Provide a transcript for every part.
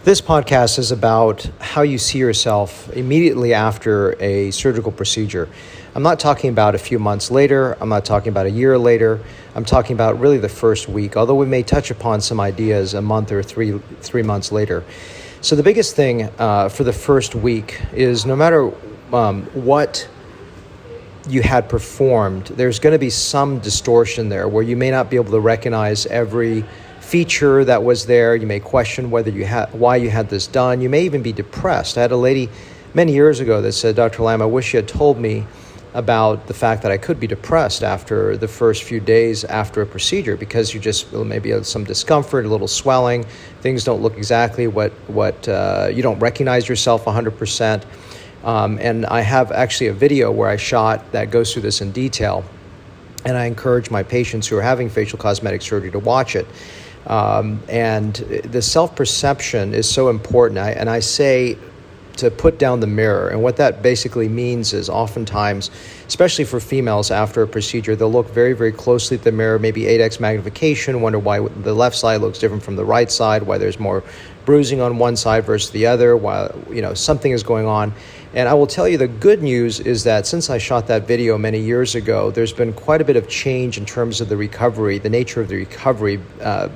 This podcast is about how you see yourself immediately after a surgical procedure. I'm not talking about a few months later. I'm not talking about a year later. I'm talking about really the first week, although we may touch upon some ideas a month or three months later. So the biggest thing for the first week is no matter what you had performed, there's going to be some distortion there where you may not be able to recognize every feature that was there. You may question why you had this done. You may even be depressed. I had a lady many years ago that said, "Dr. Lam, I wish you had told me about the fact that I could be depressed after the first few days after a procedure because you just maybe have some discomfort, a little swelling, things don't look exactly what you don't recognize yourself 100%." And I have actually a video where I shot that goes through this in detail, and I encourage my patients who are having facial cosmetic surgery to watch it. And the self-perception is so important. I say to put down the mirror. And what that basically means is oftentimes, especially for females after a procedure, they'll look very, very closely at the mirror, maybe 8x magnification, wonder why the left side looks different from the right side, why there's more bruising on one side versus the other, why something is going on. And I will tell you the good news is that since I shot that video many years ago, there's been quite a bit of change in terms of the recovery, the nature of the recovery,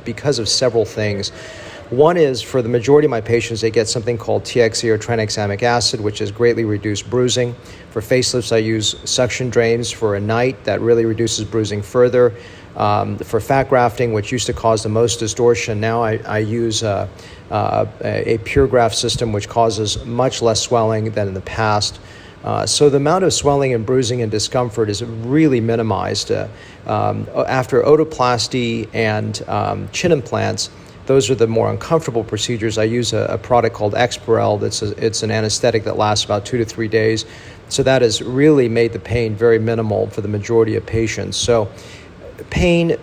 because of several things. One is for the majority of my patients, they get something called TXE or tranexamic acid, which has greatly reduced bruising. For facelifts, I use suction drains for a night that really reduces bruising further. For fat grafting, which used to cause the most distortion, now I use a pure graft system, which causes much less swelling than in the past. So the amount of swelling and bruising and discomfort is really minimized. After otoplasty and chin implants, those are the more uncomfortable procedures. I use a product called Exparel. It's an anesthetic that lasts about 2 to 3 days. So that has really made the pain very minimal for the majority of patients. So pain,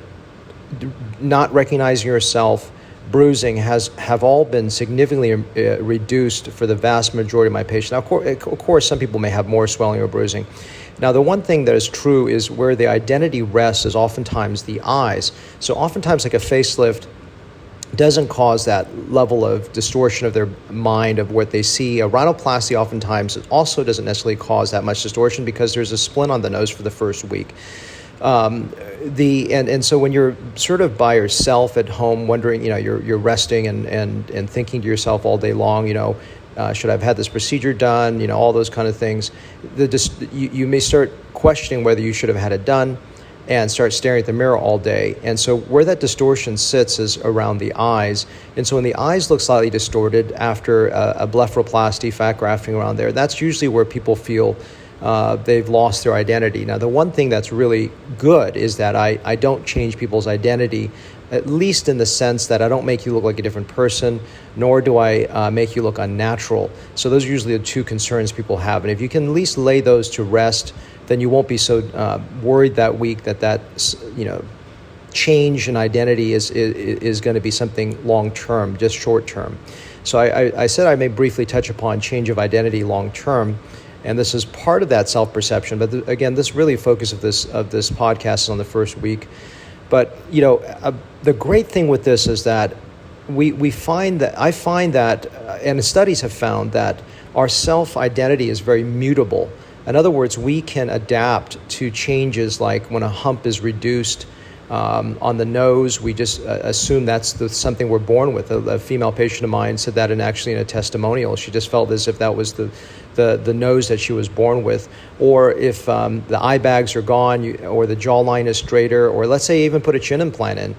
not recognizing yourself, bruising have all been significantly reduced for the vast majority of my patients. Now, of course, some people may have more swelling or bruising. Now, the one thing that is true is where the identity rests is oftentimes the eyes. So oftentimes, like a facelift doesn't cause that level of distortion of their mind of what they see. A rhinoplasty oftentimes also doesn't necessarily cause that much distortion because there's a splint on the nose for the first week. And so when you're sort of by yourself at home, wondering, you're resting and thinking to yourself all day long, should I have had this procedure done? All those kind of things. You may start questioning whether you should have had it done, and start staring at the mirror all day. And so where that distortion sits is around the eyes. And so when the eyes look slightly distorted after a blepharoplasty, fat grafting around there, that's usually where people feel they've lost their identity. Now, the one thing that's really good is that I don't change people's identity, at least in the sense that I don't make you look like a different person, nor do I make you look unnatural. So those are usually the two concerns people have. And if you can at least lay those to rest, then you won't be so worried that week that change in identity is going to be something long-term, just short-term. So I said I may briefly touch upon change of identity long-term, and this is part of that self-perception. But again, this really focus of this podcast is on the first week. But the great thing with this is that I find that, and studies have found that our self-identity is very mutable. In other words, we can adapt to changes like when a hump is reduced on the nose. We just assume that's something we're born with. A female patient of mine said that in a testimonial. She just felt as if that was the nose that she was born with. Or if the eye bags are gone, or the jawline is straighter, or let's say you even put a chin implant in,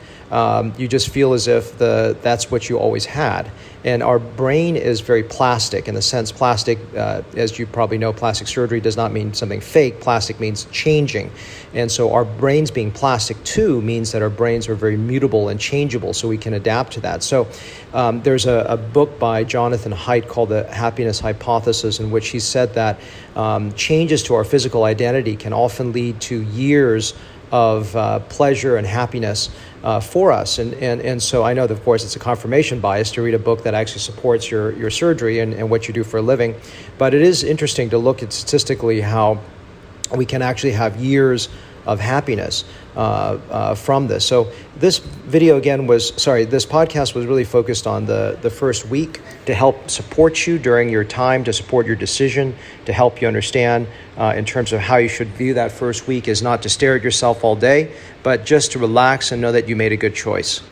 you just feel as if that's what you always had. And our brain is very plastic in the sense plastic, as you probably know, plastic surgery does not mean something fake. Plastic means changing. And so our brains being plastic too means that our brains are very mutable and changeable, so we can adapt to that. So there's a book by Jonathan Haidt called The Happiness Hypothesis, in which he said that changes to our physical identity can often lead to years of pleasure and happiness for us. And so I know that, of course, it's a confirmation bias to read a book that actually supports your surgery and what you do for a living. But it is interesting to look at statistically how we can actually have years of happiness from this. So this video again this podcast was really focused on the first week to help support you during your time, to support your decision, to help you understand in terms of how you should view that first week is not to stare at yourself all day, but just to relax and know that you made a good choice.